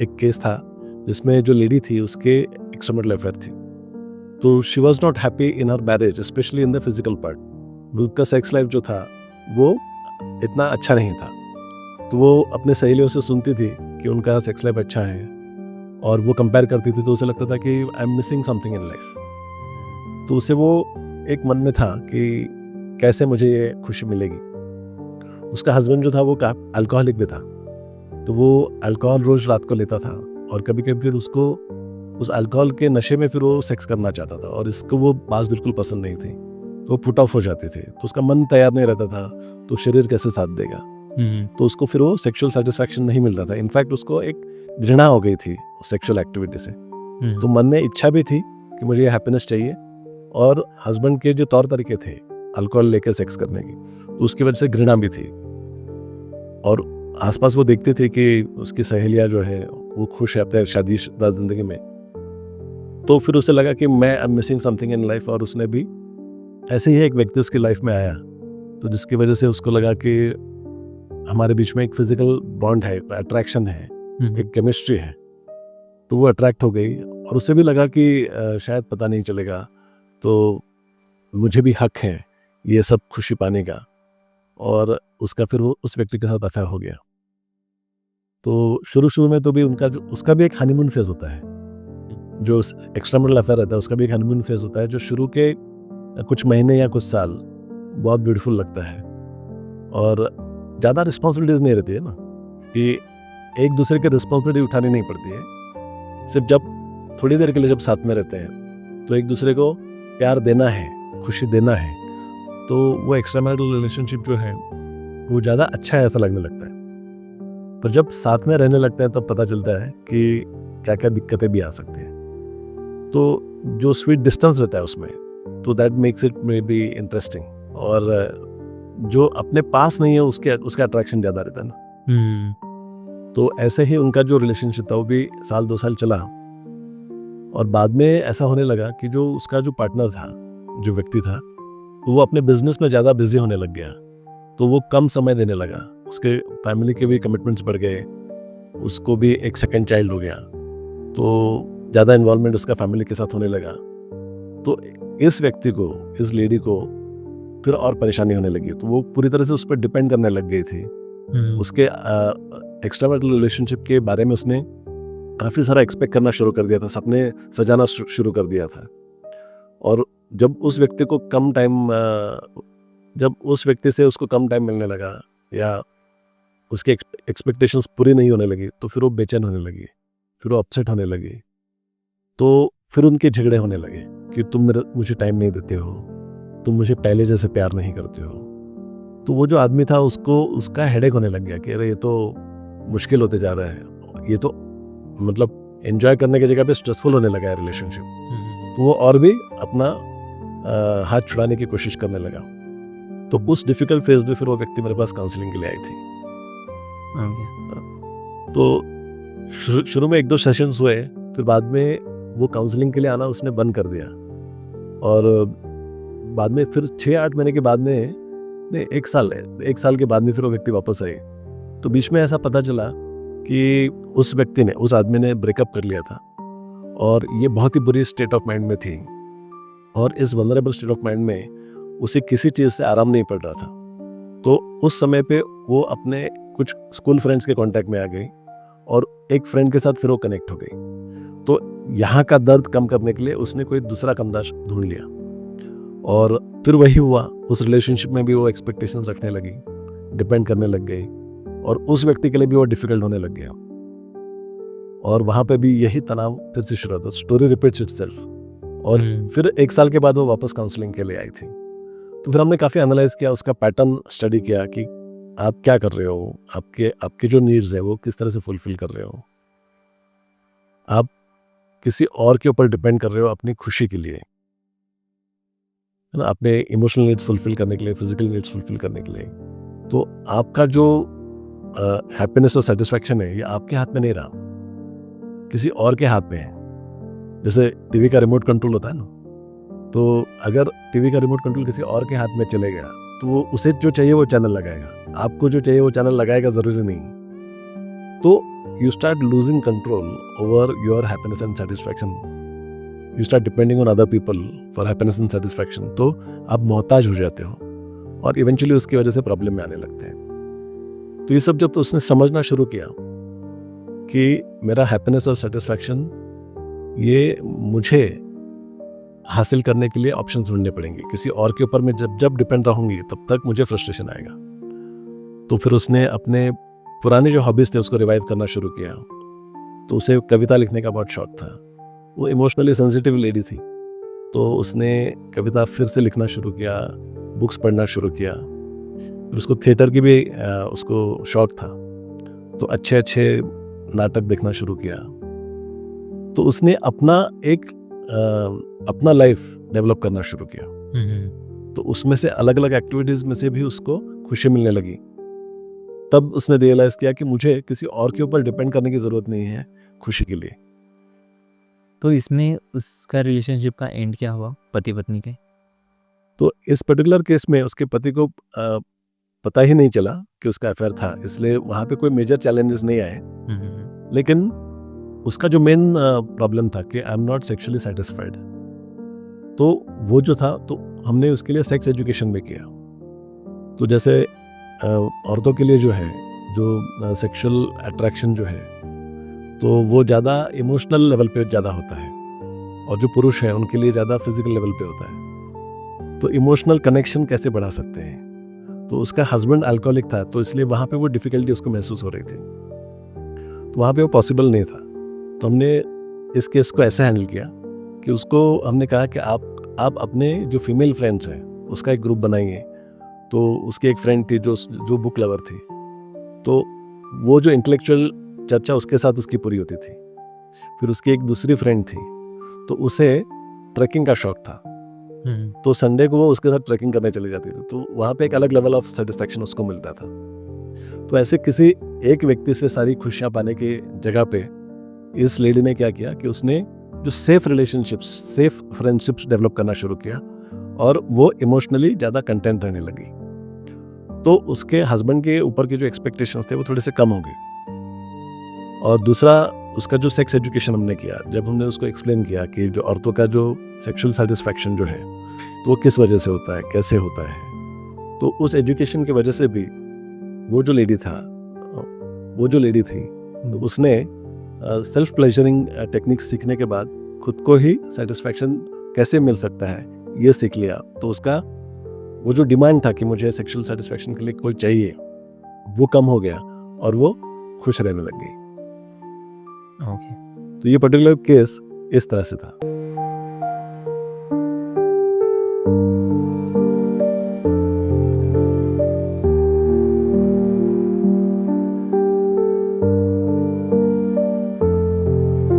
एक केस था जिसमें जो लेडी थी उसके एक्स्ट्रामैरिटल अफेयर थी, तो she was not happy in her marriage, specially in the physical part. उसका सेक्स लाइफ जो था वो इतना अच्छा नहीं था। तो वो अपने सहेलियों से सुनती थी कि उनका सेक्स लाइफ अच्छा है और वो कंपेयर करती थी, तो उसे लगता था कि I am missing something in life. तो उसे वो एक मन में था कि कैसे मुझे ये खुशी मिलेगी। उसका हस्बैंड जो था वो अल्कोहलिक भी था, तो वो अल्कोहल रोज रात को लेता था और कभी कभी फिर उसको उस अल्कोहल के नशे में फिर वो सेक्स करना चाहता था और इसको वो बात बिल्कुल पसंद नहीं थी, तो वो पुट ऑफ हो जाती थी। तो उसका मन तैयार नहीं रहता था, तो शरीर कैसे साथ देगा। तो उसको फिर वो सेक्सुअल सेटिस्फैक्शन नहीं मिलता था। इनफैक्ट उसको एक घृणा हो गई थी सेक्सुअल एक्टिविटी से। तो मन में इच्छा भी थी कि मुझे ये हैप्पीनेस चाहिए, और हस्बैंड के जो तौर तरीके थे अल्कोहल लेकर सेक्स करने की, तो उसकी वजह से घृणा भी थी। और आसपास वो देखते थे कि उसकी सहेलियां जो है वो खुश है अपने शादीशुदा जिंदगी में, तो फिर उसे लगा कि मैं I am missing something in life. और उसने भी ऐसे ही एक व्यक्ति उसकी लाइफ में आया, तो जिसकी वजह से उसको लगा कि हमारे बीच में एक फिजिकल बॉन्ड है, अट्रैक्शन है, एक केमिस्ट्री है। तो वो अट्रैक्ट हो गई और उसे भी लगा कि शायद पता नहीं चलेगा, तो मुझे भी हक है ये सब खुशी पाने का। और उसका फिर वो उस व्यक्ति के साथ अफेयर हो गया। तो शुरू में तो भी उसका भी एक हनीमून फेज होता है, जो एक्स्ट्रामैरिटल अफेयर रहता है उसका भी एक हनीमून फेज होता है, जो शुरू के कुछ महीने या कुछ साल बहुत ब्यूटीफुल लगता है। और ज़्यादा रिस्पॉन्सिबिलिटीज नहीं रहती है ना, कि एक दूसरे की रिस्पॉन्सिबिलिटी उठानी नहीं पड़ती है। सिर्फ जब थोड़ी देर के लिए जब साथ में रहते हैं तो एक दूसरे को प्यार देना है, खुशी देना है, तो वो एक्स्ट्रामैरिटल रिलेशनशिप जो है वो ज़्यादा अच्छा है ऐसा लगने लगता है। पर जब साथ में रहने लगते हैं तब पता चलता है कि क्या क्या दिक्कतें भी आ सकती हैं। तो जो स्वीट डिस्टेंस रहता है उसमें, तो that makes it may be interesting. और जो अपने पास नहीं है उसका अट्रैक्शन ज़्यादा रहता है ना। तो ऐसे ही उनका जो रिलेशनशिप था वो भी 1-2 साल चला, और बाद में ऐसा होने लगा कि जो उसका जो पार्टनर था, जो व्यक्ति था, वो अपने बिजनेस में ज़्यादा बिजी होने लग गया। तो वो कम समय देने लगा, उसके फैमिली के भी कमिटमेंट्स बढ़ गए, उसको भी एक सेकंड चाइल्ड हो गया, तो ज़्यादा इन्वॉल्वमेंट उसका फैमिली के साथ होने लगा। तो इस व्यक्ति को, इस लेडी को फिर और परेशानी होने लगी। तो वो पूरी तरह से उस पर डिपेंड करने लग गई थी। उसके एक्स्ट्रामैरिटल रिलेशनशिप के बारे में उसने काफ़ी सारा एक्सपेक्ट करना शुरू कर दिया था, सपने सजाना शुरू कर दिया था। और जब उस व्यक्ति से उसको कम टाइम मिलने लगा या उसके एक्सपेक्टेशंस पूरी नहीं होने लगी, तो फिर वो बेचैन होने लगी, फिर वो अपसेट होने लगी। तो फिर उनके झगड़े होने लगे कि तुम मुझे टाइम नहीं देते हो, तुम मुझे पहले जैसे प्यार नहीं करते हो। तो वो जो आदमी था उसका हेडेक होने लग गया कि अरे ये तो मुश्किल होते जा रहा है, ये तो मतलब एंजॉय करने की जगह पे स्ट्रेसफुल होने लगा है रिलेशनशिप। तो वो और भी अपना हाथ छुड़ाने की कोशिश करने लगा। तो उस डिफिकल्ट फेज में फिर वो व्यक्ति मेरे पास काउंसलिंग के लिए आई थी। तो शुरू में 1-2 सेशंस हुए, फिर बाद में वो काउंसलिंग के लिए आना उसने बंद कर दिया। और बाद में फिर 6-8 महीने के बाद में, नहीं 1 साल के बाद में फिर वो व्यक्ति वापस आई। तो बीच में ऐसा पता चला कि उस आदमी ने ब्रेकअप कर लिया था, और ये बहुत ही बुरी स्टेट ऑफ माइंड में थी, और इस वल्नरेबल स्टेट ऑफ माइंड में उसे किसी चीज़ से आराम नहीं पड़ रहा था। तो उस समय पे वो अपने कुछ स्कूल फ्रेंड्स के कांटेक्ट में आ गई, और एक फ्रेंड के साथ फिर वो कनेक्ट हो गई। तो यहाँ का दर्द कम करने के लिए उसने कोई दूसरा कमरा ढूंढ लिया, और फिर वही हुआ। उस रिलेशनशिप में भी वो एक्सपेक्टेशंस रखने लगी, डिपेंड करने लग गई, और उस व्यक्ति के लिए भी वो डिफिकल्ट होने लग गया। और वहाँ पे भी यही तनाव फिर से शुरू होता, स्टोरी रिपीट्स इटसेल्फ। और फिर 1 साल के बाद वो वापस काउंसलिंग के लिए आई थी। तो फिर हमने काफ़ी एनालाइज किया, उसका पैटर्न स्टडी किया कि आप क्या कर रहे हो, आपके जो नीड्स है वो किस तरह से फुलफिल कर रहे हो, आप किसी और के ऊपर डिपेंड कर रहे हो अपनी खुशी के लिए, है ना, अपने इमोशनल नीड्स फुलफिल करने के लिए, फिजिकल नीड्स फुलफिल करने के लिए। तो आपका जो हैप्पीनेस और सेटिस्फैक्शन है ये आपके हाथ में नहीं रहा, किसी और के हाथ में है। जैसे टीवी का रिमोट कंट्रोल होता है ना, तो अगर टीवी का रिमोट कंट्रोल किसी और के हाथ में चले गया तो वो उसे जो चाहिए वो चैनल लगाएगा, आपको जो चाहिए वो चैनल लगाएगा ज़रूरी नहीं। तो you start losing control over your happiness and satisfaction. You start depending on other people for happiness and satisfaction. तो आप मोहताज हो जाते हो और इवेंचुअली उसकी वजह से प्रॉब्लम में आने लगते हैं। तो ये सब जब उसने समझना शुरू किया कि मेरा हैप्पीनेस और सेटिस्फैक्शन ये मुझे हासिल करने के लिए ऑप्शंस ढूंढने पड़ेंगे, किसी और के ऊपर मैं जब डिपेंड रहूँगी तब तक मुझे फ्रस्ट्रेशन आएगा। तो फिर उसने अपने पुराने जो हॉबीज़ थे उसको रिवाइव करना शुरू किया। तो उसे कविता लिखने का बहुत शौक था। वो इमोशनली सेंसिटिव लेडी थी, तो उसने कविता फिर से लिखना शुरू किया, बुक्स पढ़ना शुरू किया। फिर उसको थिएटर की भी उसको शौक था, तो अच्छे अच्छे नाटक देखना शुरू किया। तो उसने अपना लाइफ डेवलप करना शुरू किया। तो उसमें से अलग अलग एक्टिविटीज़ में से भी उसको खुशी मिलने लगी। तब उसने रियलाइज़ किया कि मुझे किसी और के ऊपर डिपेंड करने की ज़रूरत नहीं है खुशी के लिए। तो इसमें उसका रिलेशनशिप का एंड क्या हुआ पति पत्नी के? तो इस पर्टिकुलर केस में उसके पति को पता ही नहीं चला कि उसका अफेयर था, इसलिए वहाँ पे कोई मेजर चैलेंजेस नहीं आए। लेकिन उसका जो मेन प्रॉब्लम था कि I am not sexually satisfied, तो वो जो था तो हमने उसके लिए सेक्स एजुकेशन भी किया। तो जैसे औरतों के लिए जो है जो सेक्सुअल अट्रैक्शन जो है तो वो ज़्यादा इमोशनल लेवल पे ज़्यादा होता है, और जो पुरुष हैं उनके लिए ज़्यादा फिजिकल लेवल पे होता है। तो इमोशनल कनेक्शन कैसे बढ़ा सकते हैं? तो उसका हस्बैंड अल्कोहलिक था, तो इसलिए वहाँ पे वो डिफ़िकल्टी उसको महसूस हो रही थी, तो वहाँ पे वो पॉसिबल नहीं था। तो हमने इस केस को ऐसे हैंडल किया कि उसको हमने कहा कि आप अपने जो फीमेल फ्रेंड्स हैं उसका एक ग्रुप बनाइए। तो उसकी एक फ्रेंड थी जो बुक लवर थी, तो वो जो इंटेलेक्चुअल चर्चा उसके साथ उसकी पूरी होती थी। फिर उसकी एक दूसरी फ्रेंड थी, तो उसे ट्रैकिंग का शौक था, तो संडे को वो उसके साथ ट्रैकिंग करने चली जाती थी। तो वहाँ पे एक अलग लेवल ऑफ सेटिस्फैक्शन उसको मिलता था। तो ऐसे किसी एक व्यक्ति से सारी खुशियाँ पाने की जगह पे इस लेडी ने क्या किया कि उसने जो safe relationships, safe friendships develop करना शुरू किया, और वो इमोशनली ज़्यादा कंटेंट रहने लगी। तो उसके हस्बैंड के ऊपर के जो एक्सपेक्टेशंस थे वो थोड़े से कम हो गए। और दूसरा, उसका जो सेक्स एजुकेशन हमने किया, जब हमने उसको एक्सप्लेन किया कि जो औरतों का जो सेक्सुअल सेटिस्फैक्शन जो है तो वो किस वजह से होता है, कैसे होता है, तो उस एजुकेशन की वजह से भी वो जो लेडी थी तो उसने सेल्फ प्लेजरिंग टेक्निक्स सीखने के बाद खुद को ही सेटिस्फैक्शन कैसे मिल सकता है ये सीख लिया। तो उसका वो जो डिमांड था कि मुझे सेक्सुअल सेटिस्फैक्शन के लिए कोई चाहिए, वो कम हो गया और वो खुश रहने लग गई। ओके। तो ये पर्टिकुलर केस इस तरह से था।